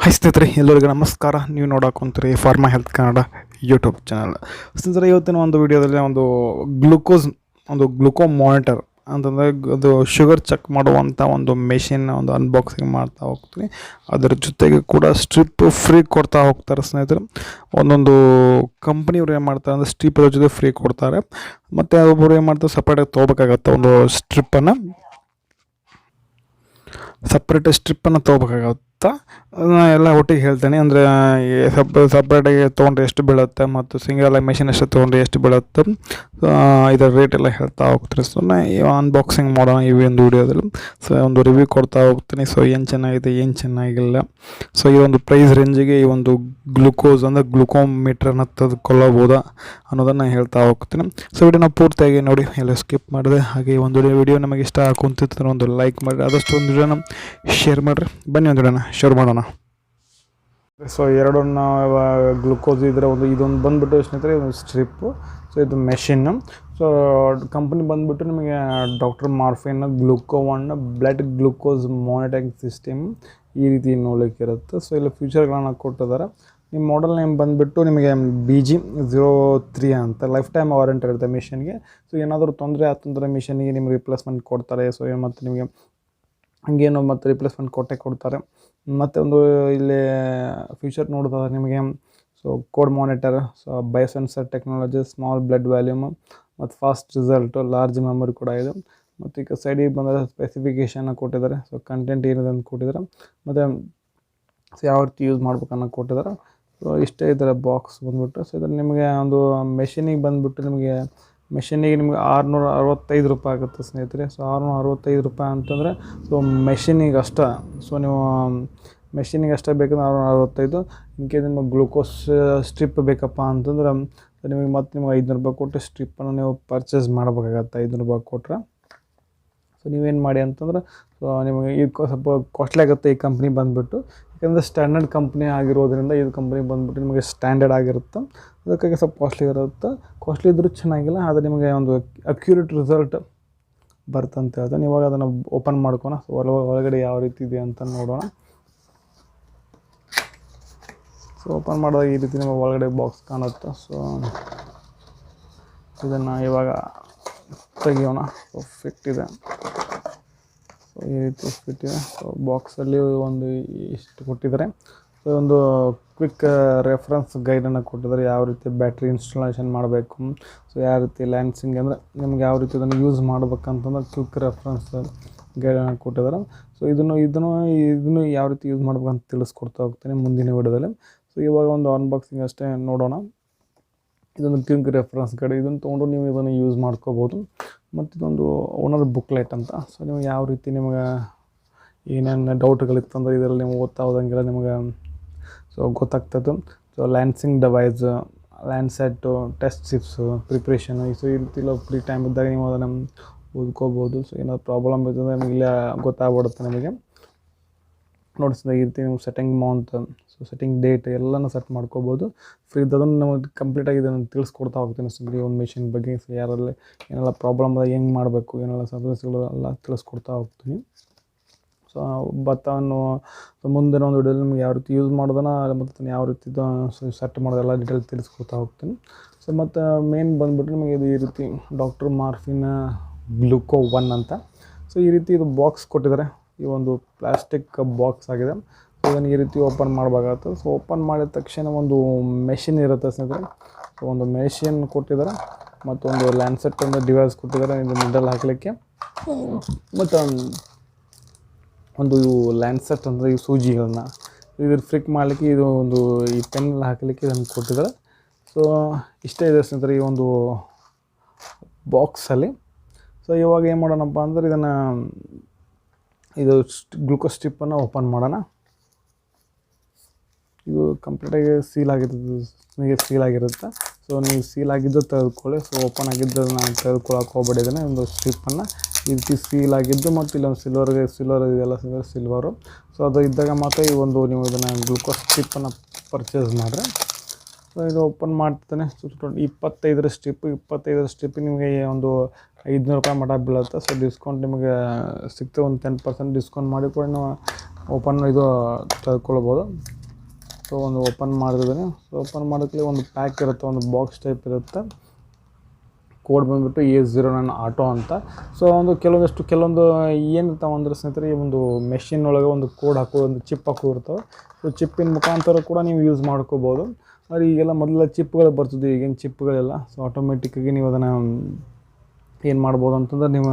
Hi ಸ್ನೇಹಿತರೆ, ಎಲ್ಲರಿಗೂ ನಮಸ್ಕಾರ. ನೀವು ನೋಡೋಕೊಂತೀರಿ pharma health Kannada YouTube channel. ಸ್ನೇಹಿತರೆ, ಇವತ್ತಿನ ಒಂದು ವಿಡಿಯೋದಲ್ಲಿ ಒಂದು ಗ್ಲುಕೋ ಮಾನಿಟರ್ ಅಂತಂದರೆ ಅದು ಶುಗರ್ ಚೆಕ್ ಮಾಡುವಂಥ ಒಂದು ಮೆಷಿನ್ನ ಒಂದು ಅನ್ಬಾಕ್ಸಿಂಗ್ ಮಾಡ್ತಾ ಹೋಗ್ತೀನಿ. ಅದರ ಜೊತೆಗೆ ಕೂಡ ಸ್ಟ್ರಿಪ್ ಫ್ರೀ ಕೊಡ್ತಾ ಹೋಗ್ತಾರೆ ಸ್ನೇಹಿತರೆ. ಒಂದೊಂದು ಕಂಪ್ನಿಯವ್ರು ಏನು ಮಾಡ್ತಾರೆ ಅಂದರೆ ಸ್ಟ್ರಿಪ್ ಜೊತೆ ಫ್ರೀ ಕೊಡ್ತಾರೆ, ಮತ್ತು ಒಬ್ಬರು ಏನು ಮಾಡ್ತಾರೆ ಸಪ್ರೇಟಾಗಿ ತೊಗೋಬೇಕಾಗತ್ತೆ. ಒಂದು ಸಪ್ರೇಟನ್ನು ತೊಗೋಬೇಕಾಗತ್ತೆ. ಎಲ್ಲ ಒಟ್ಟಿಗೆ ಹೇಳ್ತೇನೆ. ಅಂದರೆ ಸಪ್ರೇಟಾಗಿ ತೊಗೊಂಡ್ರೆ ಎಷ್ಟು ಬೀಳುತ್ತೆ ಮತ್ತು ಸಿಂಗಲ್ ಮೆಷಿನ್ ಎಷ್ಟು ತೊಗೊಂಡ್ರೆ ಎಷ್ಟು ಬೀಳುತ್ತೆ, ಇದರ ರೇಟ್ ಎಲ್ಲ ಹೇಳ್ತಾ ಹೋಗ್ತೀನಿ. ಸೊ ಅನ್ಬಾಕ್ಸಿಂಗ್ ಮಾಡೋಣ ಈ ಒಂದು ವಿಡಿಯೋದಲ್ಲಿ. ಸೊ ಒಂದು ರಿವ್ಯೂ ಕೊಡ್ತಾ ಹೋಗ್ತೀನಿ. ಸೊ ಏನು ಚೆನ್ನಾಗಿದೆ, ಏನು ಚೆನ್ನಾಗಿಲ್ಲ, ಸೊ ಈ ಒಂದು ಪ್ರೈಸ್ ರೇಂಜಿಗೆ ಈ ಒಂದು ಗ್ಲುಕೋಮೀಟ್ರನ್ನು ತೆಗೆದುಕೊಳ್ಳಬಹುದಾ ಅನ್ನೋದನ್ನು ಹೇಳ್ತಾ ಹೋಗ್ತೀನಿ. ಸೊ ವಿಡಿಯೋನ ಪೂರ್ತಿಯಾಗಿ ನೋಡಿ, ಎಲ್ಲ ಸ್ಕಿಪ್ ಮಾಡಿದೆ. ಹಾಗೆ ಒಂದು ವಿಡಿಯೋ ನಮಗೆ ಇಷ್ಟ ಆಗುತ್ತಿತ್ತು ಒಂದು ಲೈಕ್ ಮಾಡಿರಿ, ಆದಷ್ಟು ಒಂದು ವಿಡಿಯೋನ ಶೇರ್ ಮಾಡಿರಿ. ಬನ್ನಿ ಒಂದು ವಿಡಿಯೋನ ಶೇರ್ ಮಾಡೋಣ. ಸೊ ಎರಡನ್ನ ಗ್ಲುಕೋಸ್ ಇದ್ರೆ ಇದೊಂದು ಬಂದುಬಿಟ್ಟು ಸ್ನೇಹಿತರೆ ಒಂದು ಸ್ಟ್ರಿಪ್ಪು. ಸೊ ಇದು ಮೆಷಿನ್ನು. ಸೊ ಕಂಪ್ನಿ ಬಂದುಬಿಟ್ಟು ನಿಮಗೆ doctor Morepen GlucoOne blood glucose monitoring system ಈ ರೀತಿ ನೋಡಲಿಕ್ಕಿರುತ್ತೆ. ಸೊ ಇಲ್ಲಿ ಫ್ಯೂಚರ್ಗಳನ್ನು ಕೊಟ್ಟಿದ್ದಾರೆ. ನಿಮ್ಮ ಮಾಡೆಲ್ ನೇಮ್ ಬಂದುಬಿಟ್ಟು ನಿಮಗೆ BIG03 ಅಂತ ಲೈಫ್ ಟೈಮ್ ವಾರಂಟಿ ಇರುತ್ತೆ ಮಿಷನ್ಗೆ. ಸೊ ಏನಾದರೂ ತೊಂದರೆ ಆತಂದರೆ ಮಿಷನ್ಗೆ ನಿಮ್ಗೆ ರಿಪ್ಲೇಸ್ಮೆಂಟ್ ಕೊಡ್ತಾರೆ. ಸೊ ಮತ್ತು ನಿಮಗೆ ಹಂಗೇನು ಮತ್ತು ರಿಪ್ಲೇಸ್ಮೆಂಟ್ ಕೊಡ್ತಾರೆ. ಮತ್ತು ಒಂದು ಇಲ್ಲಿ ಫ್ಯೂಚರ್ ನೋಡಿದ್ರೆ ನಿಮಗೆ so code monitor, so ಬಯೋಸೆನ್ಸರ್ technology, small blood volume ಮತ್ತು ಫಾಸ್ಟ್ ರಿಸಲ್ಟು, ಲಾರ್ಜ್ ಮೆಮೊರಿ ಕೂಡ ಇದೆ. ಮತ್ತು ಈಗ ಸೈಡಿಗೆ ಬಂದರೆ ಸ್ಪೆಸಿಫಿಕೇಷನ್ನ ಕೊಟ್ಟಿದ್ದಾರೆ. ಸೊ ಕಂಟೆಂಟ್ ಏನಿದೆ ಅಂತ ಕೊಟ್ಟಿದ್ದಾರೆ, ಮತ್ತು ಸೊ ಯಾವ ರೀತಿ ಯೂಸ್ ಮಾಡ್ಬೇಕನ್ನೋ ಕೊಟ್ಟಿದ್ದಾರೆ. ಸೊ ಇಷ್ಟೇ ಇದರ ಬಾಕ್ಸ್ ಬಂದುಬಿಟ್ಟು. ಸೊ ಇದ್ರ ನಿಮಗೆ ಒಂದು ಮೆಷಿನಿಗೆ ಬಂದುಬಿಟ್ಟು ನಿಮಗೆ 665 ರೂಪಾಯಿ ಆಗುತ್ತೆ ಸ್ನೇಹಿತರೆ. ಸೊ 665 ರೂಪಾಯಿ ಅಂತಂದರೆ ಸೊ ಮೆಷಿನಿಗೆ ಅಷ್ಟೇ. ಸೊ ನೀವು ಮೆಷಿನಿಗೆ ಅಷ್ಟೇ ಬೇಕಂದ್ರೆ 665. ಇನ್ಕೆ ನಿಮಗೆ ಗ್ಲೂಕೋಸ್ ಸ್ಟ್ರಿಪ್ ಬೇಕಪ್ಪ ಅಂತಂದ್ರೆ ನಿಮಗೆ ಮತ್ತೆ ನಿಮಗೆ 500 ರೂಪಾಯಿ ಕೊಟ್ಟು ಸ್ಟ್ರಿಪ್ಪನ್ನು ನೀವು ಪರ್ಚೇಸ್ ಮಾಡಬೇಕಾಗತ್ತೆ. 500 ರೂಪಾಯಿ ಕೊಟ್ಟರೆ. ಸೊ ನೀವೇನು ಮಾಡಿ ಅಂತಂದ್ರೆ ಸೊ ನಿಮಗೆ ಇದು ಸ್ವಲ್ಪ ಕಾಸ್ಟ್ಲಿ ಆಗುತ್ತೆ ಈ ಕಂಪ್ನಿ ಬಂದುಬಿಟ್ಟು. ಯಾಕಂದರೆ ಸ್ಟ್ಯಾಂಡರ್ಡ್ ಕಂಪ್ನಿ ಆಗಿರೋದ್ರಿಂದ ಇದು ಕಂಪ್ನಿ ಬಂದುಬಿಟ್ಟು ನಿಮಗೆ ಸ್ಟ್ಯಾಂಡರ್ಡ್ ಆಗಿರುತ್ತೆ. ಅದಕ್ಕಾಗಿ ಸ್ವಲ್ಪ ಕಾಸ್ಟ್ಲಿ ಇರುತ್ತೆ. ಕಾಸ್ಟ್ಲಿ ಇದ್ದರೂ ಚೆನ್ನಾಗಿಲ್ಲ, ಆದರೆ ನಿಮಗೆ ಒಂದು ಅಕ್ಯುರೇಟ್ ರಿಸಲ್ಟ್ ಬರ್ತಂತ ಹೇಳ್ತಾನೆ. ಇವಾಗ ಅದನ್ನು ಓಪನ್ ಮಾಡ್ಕೊಣ. ಸೊ ಒಳಗಡೆ ಯಾವ ರೀತಿ ಇದೆ ಅಂತ ನೋಡೋಣ. ಸೊ ಓಪನ್ ಮಾಡಿದಾಗ ಈ ರೀತಿ ನಿಮಗೆ ಒಳಗಡೆ ಬಾಕ್ಸ್ ಕಾಣುತ್ತೆ. ಸೊ ಇದನ್ನು ಇವಾಗ ತೆಗಿಯೋಣ. ಸೊ ಫಿಟ್ ಇದೆ. ಸೊ ಈ ರೀತಿ ಫಿಟ್ ಇದೆ. ಸೊ ಬಾಕ್ಸಲ್ಲಿ ಒಂದು ಇಷ್ಟು ಕೊಟ್ಟಿದ್ದಾರೆ. ಸೊ ಒಂದು ಕ್ವಿಕ್ ರೆಫರೆನ್ಸ್ ಗೈಡನ್ನು ಕೊಟ್ಟಿದ್ದಾರೆ, ಯಾವ ರೀತಿ ಬ್ಯಾಟ್ರಿ ಇನ್ಸ್ಟಾಲೇಷನ್ ಮಾಡಬೇಕು, ಸೊ ಯಾವ ರೀತಿ ಲ್ಯಾನ್ಸಿಂಗ್ ಅಂದರೆ ನಿಮ್ಗೆ ಯಾವ ರೀತಿ ಅದನ್ನು ಯೂಸ್ ಮಾಡ್ಬೇಕಂತಂದ್ರೆ ಕ್ವಿಕ್ ರೆಫರೆನ್ಸ್ ಗೈಡನ್ನು ಕೊಟ್ಟಿದ್ದಾರೆ. ಸೊ ಇದನ್ನು ಯಾವ ರೀತಿ ಯೂಸ್ ಮಾಡ್ಬೇಕಂತ ತಿಳಿಸ್ಕೊಡ್ತಾ ಹೋಗ್ತೀನಿ ಮುಂದಿನ ವಿಡಿಯೋದಲ್ಲಿ. ಸೊ ಇವಾಗ ಒಂದು ಅನ್ಬಾಕ್ಸಿಂಗ್ ಅಷ್ಟೇ ನೋಡೋಣ. ಇದೊಂದು ಕ್ವಿಕ್ ರೆಫರೆನ್ಸ್ ಗೈಡ್. ಇದನ್ನು ತೊಗೊಂಡು ನೀವು ಇದನ್ನು ಯೂಸ್ ಮಾಡ್ಕೋಬೋದು. ಮತ್ತು ಇದೊಂದು ಓನರ್ ಬುಕ್ಲೆಟ್ ಅಂತ. ಸೊ ನೀವು ಯಾವ ರೀತಿ ನಿಮಗೆ ಏನೇನು ಡೌಟ್ಗಳಿತ್ತಂದ್ರೆ ಇದರಲ್ಲಿ ನೀವು ಓದ್ತಾ ಹೋದಂಗೆಲ್ಲ ನಿಮಗೆ ಸೊ ಗೊತ್ತಾಗ್ತದೆ. So lancing device, lancet, test chips, preparation, so ಈ ರೀತಿ ಫ್ರೀ ಟೈಮ್ ಇದ್ದಾಗ ನೀವು ಅದನ್ನು ಓದ್ಕೋಬೋದು. ಸೊ ಏನಾದ್ರು ಪ್ರಾಬ್ಲಮ್ ಇರ್ತದೆ ನಿಮಗೆ ಇಲ್ಲೇ ಗೊತ್ತಾಗ್ಬಿಡುತ್ತೆ ನಿಮಗೆ. ನೋಡಿಸಿದಾಗ ಈ ರೀತಿ ನೀವು setting Mount, so setting date ಎಲ್ಲನೂ ಸೆಟ್ ಮಾಡ್ಕೋಬೋದು. ಫ್ರೀ ಅದನ್ನು ನಮಗೆ ಕಂಪ್ಲೀಟಾಗಿ ಇದನ್ನು ತಿಳಿಸ್ಕೊಡ್ತಾ ಹೋಗ್ತೀನಿ. ಸೊ ಈ ಒಂದು ಮಿಷಿನ್ ಬಗ್ಗೆ ಸೊ ಯಾರಲ್ಲಿ ಏನೆಲ್ಲ ಪ್ರಾಬ್ಲಮ್ ಅದ, ಹೆಂಗೆ ಮಾಡಬೇಕು, ಏನೆಲ್ಲ ಸರ್ವಿಸ್ಗಳು ಎಲ್ಲ ತಿಳಿಸ್ಕೊಡ್ತಾ ಹೋಗ್ತೀನಿ. ಸೊ ಭತ್ತವನ್ನು ಮುಂದಿನ ಒಂದು ವಿಡಿಯೋದಲ್ಲಿ ನಿಮ್ಗೆ ಯಾವ ರೀತಿ ಯೂಸ್ ಮಾಡೋದನ್ನ ಮತ್ತು ಯಾವ ರೀತಿ ಸೆಟ್ ಮಾಡೋದೆಲ್ಲ ಡೀಟೇಲ್ ತಿಳಿಸ್ಕೊಡ್ತಾ ಹೋಗ್ತೀನಿ. ಸೊ ಮತ್ತು ಮೇನ್ ಬಂದುಬಿಟ್ಟು ನಿಮಗೆ ಇದು ಈ ರೀತಿ ಡಾಕ್ಟರ್ ಮಾರ್ಫಿನ್ ಗ್ಲುಕೋವನ್ ಅಂತ. ಸೊ ಈ ರೀತಿ ಇದು ಬಾಕ್ಸ್ ಕೊಟ್ಟಿದ್ದಾರೆ. ಈ ಒಂದು ಪ್ಲಾಸ್ಟಿಕ್ ಬಾಕ್ಸ್ ಆಗಿದೆ. ಸೊ ಇದನ್ನು ಈ ರೀತಿ ಓಪನ್ ಮಾಡಬೇಕಾಗುತ್ತೆ. ಸೊ ಓಪನ್ ಮಾಡಿದ ತಕ್ಷಣ ಒಂದು ಮೆಷಿನ್ ಇರುತ್ತೆ ಸ್ನೇಹಿತರೆ. ಸೊ ಒಂದು ಮೆಷಿನ್ ಕೊಟ್ಟಿದ್ದಾರೆ, ಮತ್ತೊಂದು ಲ್ಯಾನ್ಸೆಟ್ ಒಂದು ಡಿವೈಸ್ ಕೊಟ್ಟಿದ್ದಾರೆ ಇದು ಮಿಡಲ್ ಹಾಕಲಿಕ್ಕೆ, ಮತ್ತು ಒಂದು ಲ್ಯಾನ್ಸೆಟ್ ಅಂದರೆ ಈ ಸೂಜಿಗಳನ್ನ ಇದ್ರ ಫ್ಲಿಕ್ ಮಾಡಲಿಕ್ಕೆ ಇದು ಒಂದು ಈ ಪೆನ್ ಹಾಕಲಿಕ್ಕೆ ಇದನ್ನು ಕೊಟ್ಟಿದ್ದಾರೆ. ಸೊ ಇಷ್ಟೇ ಇದೆ ಸ್ನೇಹಿತರೆ ಈ ಒಂದು ಬಾಕ್ಸಲ್ಲಿ. ಸೊ ಇವಾಗ ಏನು ಮಾಡೋಣಪ್ಪ ಅಂದರೆ ಇದು ಗ್ಲುಕೋಸ್ ಸ್ಟ್ರಿಪ್ಪನ್ನು ಓಪನ್ ಮಾಡೋಣ. ಇದು ಕಂಪ್ಲೀಟಾಗಿ ಸೀಲ್ ಆಗಿರುತ್ತೆ. ಸೊ ನೀವು ಸೀಲ್ ಆಗಿದ್ದು ತೆಗೆದುಕೊಳ್ಳಿ. ಸೊ ಓಪನ್ ಆಗಿದ್ದು ನಾನು ತೆಗೆದುಕೊಳ್ಳೋಕೆ ಹೋಗ್ಬಿಟ್ಟಿದ್ದೇನೆ. ಒಂದು ಸ್ಟ್ರಿಪ್ಪನ್ನು ಈ ರೀತಿ ಸೀಲ್ ಆಗಿದ್ದು ಮತ್ತು ಇಲ್ಲೊಂದು ಸಿಲ್ವರ್ ಇದೆಲ್ಲ ಸಿಲ್ವರು. ಸೊ ಅದು ಇದ್ದಾಗ ಮಾತ್ರ ಈ ಒಂದು ನೀವು ಇದನ್ನು ಗ್ಲುಕೋಸ್ ಸ್ಟ್ರಿಪ್ಪನ್ನು ಪರ್ಚೇಸ್ ಮಾಡಿದ್ರೆ. ಸೊ ಇದು ಓಪನ್ ಮಾಡ್ತಾನೆ. ಸೊ 25 ಸ್ಟ್ರಿಪ್ ನಿಮಗೆ ಒಂದು 500 ರೂಪಾಯಿ ಮಟ ಬೀಳುತ್ತೆ. ಸೊ ಡಿಸ್ಕೌಂಟ್ ನಿಮಗೆ ಸಿಗ್ತದೆ. ಒಂದು 10% ಡಿಸ್ಕೌಂಟ್ ಮಾಡಿ ಕೂಡ ನಾವು ಓಪನ್ ಇದು ತೆಗೆದುಕೊಳ್ಬೋದು. ಸೊ ಒಂದು ಓಪನ್ ಮಾಡಿದ್ದೀನಿ. ಸೊ ಓಪನ್ ಮಾಡೋಕ್ಕೆ ಒಂದು ಪ್ಯಾಕ್ ಇರುತ್ತೆ, ಒಂದು ಬಾಕ್ಸ್ ಟೈಪ್ ಇರುತ್ತೆ. ಕೋಡ್ ಬಂದುಬಿಟ್ಟು A09 ಆಟೋ ಅಂತ. ಸೊ ಒಂದು ಕೆಲವೊಂದು ಏನಿರ್ತಾವೆ ಅಂದರೆ ಸ್ನೇಹಿತರೆ, ಈ ಒಂದು ಮೆಷಿನ್ ಒಳಗೆ ಒಂದು ಕೋಡ್ ಹಾಕೋ, ಒಂದು ಚಿಪ್ ಹಾಕೋ ಇರ್ತವೆ. ಸೊ ಚಿಪ್ಪಿನ ಮುಖಾಂತರ ಕೂಡ ನೀವು ಯೂಸ್ ಮಾಡ್ಕೋಬೋದು. ಆದರೆ ಈಗೆಲ್ಲ ಮೊದಲೆಲ್ಲ ಚಿಪ್ಗಳು ಬರ್ತಿದ್ವು, ಈಗೇನು ಚಿಪ್ಗಳೆಲ್ಲ. ಸೊ ಆಟೋಮೆಟಿಕ್ಕಾಗಿ ನೀವು ಅದನ್ನು ಏನು ಮಾಡ್ಬೋದು ಅಂತಂದ್ರೆ, ನೀವು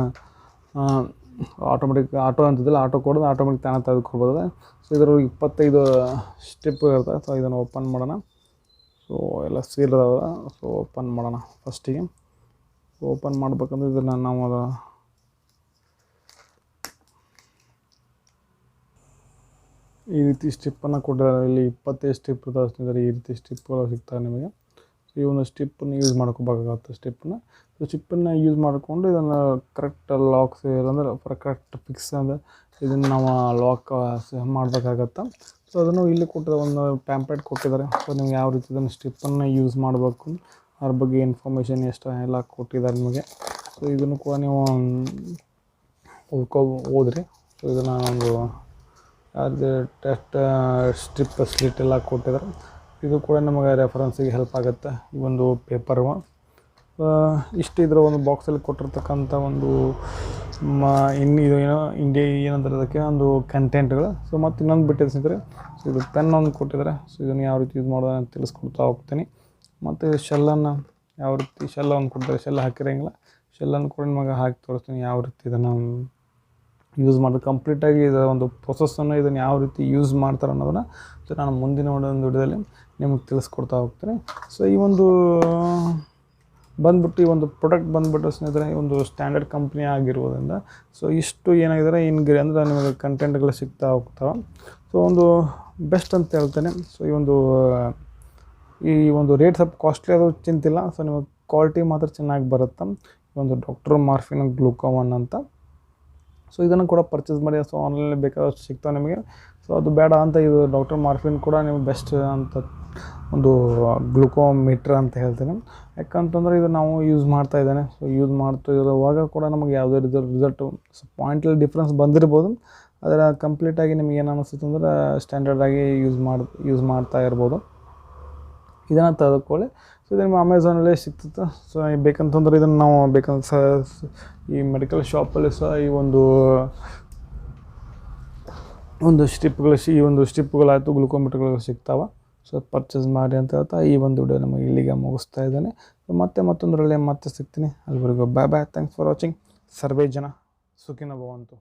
ಆಟೋ ಅಂತಿದ್ದಿಲ್ಲ, ಆಟೋ ಕೊಡೋದು ಆಟೋಮೆಟಿಕ್ ತಾನೇ ತೆಗೆದುಕೊಳ್ಬೋದು. ಸೊ ಇದರಲ್ಲಿ 25 ಸ್ಟೆಪ್ ಇರ್ತವೆ. ಸೊ ಇದನ್ನು ಓಪನ್ ಮಾಡೋಣ. ಸೊ ಎಲ್ಲ ಸೀಲ್ ಅದಾವ. ಸೊ ಓಪನ್ ಮಾಡೋಣ. ಫಸ್ಟಿಗೆ ಓಪನ್ ಮಾಡ್ಬೇಕಂದ್ರೆ ಇದನ್ನು ನಾವು ಈ ರೀತಿ ಸ್ಟಿಪ್ಪನ್ನು ಕೊಟ್ಟಿದ್ದಾರೆ. ಇಲ್ಲಿ 25 ಸ್ಟಿಪ್ ಇರ್ತಾವೆ ಸ್ನೇಹಿತರೆ. ಈ ರೀತಿ ಸ್ಟಿಪ್ಗಳು ಸಿಗ್ತವೆ ನಿಮಗೆ. ಸೊ ಈ ಒಂದು ಸ್ಟಿಪ್ಪನ್ನು ಯೂಸ್ ಮಾಡ್ಕೋಬೇಕಾಗತ್ತೆ. ಸೊ ಸ್ಟಿಪ್ಪನ್ನು ಯೂಸ್ ಮಾಡಿಕೊಂಡು ಇದನ್ನು ಕರೆಕ್ಟ್ ಲಾಕ್ಸ್ ಅಂದರೆ ಕರೆಕ್ಟ್ ಫಿಕ್ಸ್ ಅಂದರೆ ಇದನ್ನು ನಾವು ಲಾಕ್ ಮಾಡಬೇಕಾಗತ್ತೆ. ಸೊ ಅದನ್ನು ಇಲ್ಲಿ ಕೊಟ್ಟಿದ್ದಾರೆ, ಒಂದು ಪ್ಯಾಂಪ್ಲೆಟ್ ಕೊಟ್ಟಿದ್ದಾರೆ. ಸೊ ನೀವು ಯಾವ ರೀತಿ ಇದನ್ನು ಸ್ಟಿಪ್ಪನ್ನು ಯೂಸ್ ಮಾಡಬೇಕು ಅದ್ರ ಬಗ್ಗೆ ಇನ್ಫಾರ್ಮೇಷನ್ ಎಲ್ಲ ಕೊಟ್ಟಿದ್ದಾರೆ ನಿಮಗೆ. ಸೊ ಇದನ್ನು ಕೂಡ ನೀವು ಓದ್ರಿ. ಸೊ ಇದನ್ನು ಒಂದು ಯಾವ್ದು ಟೆಸ್ಟ್ ಸ್ಟ್ರಿಪ್ ಸ್ಲಿಟ್ ಎಲ್ಲ ಕೊಟ್ಟಿದ್ದಾರೆ. ಇದು ಕೂಡ ನಮಗೆ ರೆಫರೆನ್ಸಿಗೆ ಹೆಲ್ಪ್ ಆಗುತ್ತೆ, ಈ ಒಂದು ಪೇಪರು. ಇಷ್ಟು ಇದರ ಒಂದು ಬಾಕ್ಸಲ್ಲಿ ಕೊಟ್ಟಿರ್ತಕ್ಕಂಥ ಒಂದು ಇದು ಏನಂತಾರೆ ಅದಕ್ಕೆ ಒಂದು ಕಂಟೆಂಟ್ಗಳು. ಸೊ ಮತ್ತು ಇನ್ನೊಂದು ಬಿಟ್ಟಿದೆ ಸ್ನೇಹಿತರೆ, ಸೊ ಇದು ಪೆನ್ ಒಂದು ಕೊಟ್ಟಿದ್ದಾರೆ. ಸೊ ಇದನ್ನು ಯಾವ ರೀತಿ ಯೂಸ್ ಮಾಡೋದು ಅಂತ ತಿಳಿಸ್ಕೊಡ್ತಾ ಹೋಗ್ತೀನಿ. ಮತ್ತು ಶೆಲ್ಲನ್ನು ಯಾವ ರೀತಿ ಒಂದು ಕೊಡ್ತಾರೆ, ಶೆಲ್ ಹಾಕಿರೋಂಗಿಲ್ಲ, ಶೆಲ್ಲನ್ನು ಕೂಡ ನಿಮಗೆ ಹಾಕಿ ತೋರಿಸ್ತೀನಿ ಯಾವ ರೀತಿ ಇದನ್ನು ಯೂಸ್ ಮಾಡೋದು. ಕಂಪ್ಲೀಟಾಗಿ ಇದರ ಒಂದು ಪ್ರೊಸೆಸ್ಸನ್ನು ಇದನ್ನು ಯಾವ ರೀತಿ ಯೂಸ್ ಮಾಡ್ತಾರೆ ಅನ್ನೋದನ್ನು ಸೊ ನಾನು ಮುಂದಿನ ಒಂದು ವಿಡಿಯೋದಲ್ಲಿ ನಿಮಗೆ ತಿಳಿಸ್ಕೊಡ್ತಾ ಹೋಗ್ತೀನಿ. ಸೊ ಈ ಒಂದು ಈ ಒಂದು ಪ್ರಾಡಕ್ಟ್ ಬಂದುಬಿಟ್ಟು ಸ್ನೇಹಿತರೆ, ಈ ಒಂದು ಸ್ಟ್ಯಾಂಡರ್ಡ್ ಕಂಪ್ನಿ ಆಗಿರುವುದರಿಂದ ಸೊ ಇಷ್ಟು ಏನಾಗಿದ್ದಾರೆ ಅಂದರೆ ನಿಮಗೆ ಕಂಟೆಂಟ್ಗಳು ಸಿಗ್ತಾ ಹೋಗ್ತಾವೆ. ಸೊ ಒಂದು ಬೆಸ್ಟ್ ಅಂತ ಹೇಳ್ತೇನೆ. ಸೊ ಈ ಒಂದು ರೇಟ್ ಸ್ವಲ್ಪ ಕಾಸ್ಟ್ಲಿ ಆದರೂ ಚಿಂತಿಲ್ಲ. ಸೊ ನಿಮಗೆ ಕ್ವಾಲಿಟಿ ಮಾತ್ರ ಚೆನ್ನಾಗಿ ಬರುತ್ತೆ. ಈ ಒಂದು ಡಾಕ್ಟರ್ ಮಾರ್ಫಿನ್ ಗ್ಲೂಕೋನ್ ಅಂತ. ಸೊ ಇದನ್ನು ಕೂಡ ಪರ್ಚೇಸ್ ಮಾಡಿ. ಸೊ ಆನ್ಲೈನಲ್ಲಿ ಬೇಕಾದಷ್ಟು ಸಿಗ್ತಾವೆ ನಿಮಗೆ. ಸೊ ಅದು ಬೇಡ ಅಂತ ಇದು ಡಾಕ್ಟರ್ ಮಾರ್ಫಿನ್ ಕೂಡ ನಿಮಗೆ ಬೆಸ್ಟ್ ಅಂತ ಒಂದು ಗ್ಲೂಕೋಮೀಟ್ರ್ ಅಂತ ಹೇಳ್ತೀನಿ. ಯಾಕಂತಂದರೆ ಇದು ನಾವು ಯೂಸ್ ಮಾಡ್ತಾಯಿದ್ದಾನೆ. ಸೊ ಯೂಸ್ ಮಾಡ್ತಿರುವಾಗ ಕೂಡ ನಮಗೆ ಯಾವುದೇ ರಿಸಲ್ಟು ಪಾಯಿಂಟಲ್ಲಿ ಡಿಫ್ರೆನ್ಸ್ ಬಂದಿರ್ಬೋದು. ಅದರ ಕಂಪ್ಲೀಟಾಗಿ ನಿಮಗೆ ಏನು ಅನ್ನಿಸುತ್ತೆ ಅಂದರೆ ಸ್ಟ್ಯಾಂಡರ್ಡಾಗಿ ಯೂಸ್ ಮಾಡ್ತಾ ಇರ್ಬೋದು. ಇದನ್ನು ತೆಗೆದುಕೊಳ್ಳಿ. ಸೊ ಇದು ನಿಮ್ಮ ಅಮೆಝಾನಲ್ಲೇ ಸಿಗ್ತದೆ. ಸೊ ಬೇಕಂತಂದ್ರೆ ಇದನ್ನು ನಾವು ಬೇಕಂದ್ರೆ ಈ ಮೆಡಿಕಲ್ ಶಾಪಲ್ಲಿ ಸಹ ಈ ಒಂದು ಸ್ಟ್ರಿಪ್ಗಳಾಯಿತು, ಗ್ಲೂಕೋಮೀಟರ್ಗಳು ಸಿಗ್ತಾವೆ. ಸೊ ಪರ್ಚೇಸ್ ಮಾಡಿ ಅಂತ ಹೇಳ್ತಾ ಈ ಒಂದು ವಿಡಿಯೋ ನಮಗೆ ಇಲ್ಲಿಗೆ ಮುಗಿಸ್ತಾ ಇದ್ದೇನೆ. ಸೊ ಮತ್ತೊಂದರಲ್ಲಿ ಮತ್ತೆ ಸಿಗ್ತೀನಿ. ಅಲ್ಲಿವರೆಗೂ ಬಾಯ್. Thanks for watching. ಸರ್ವೇ ಜನ ಸುಖಿನೋ ಭವಂತು.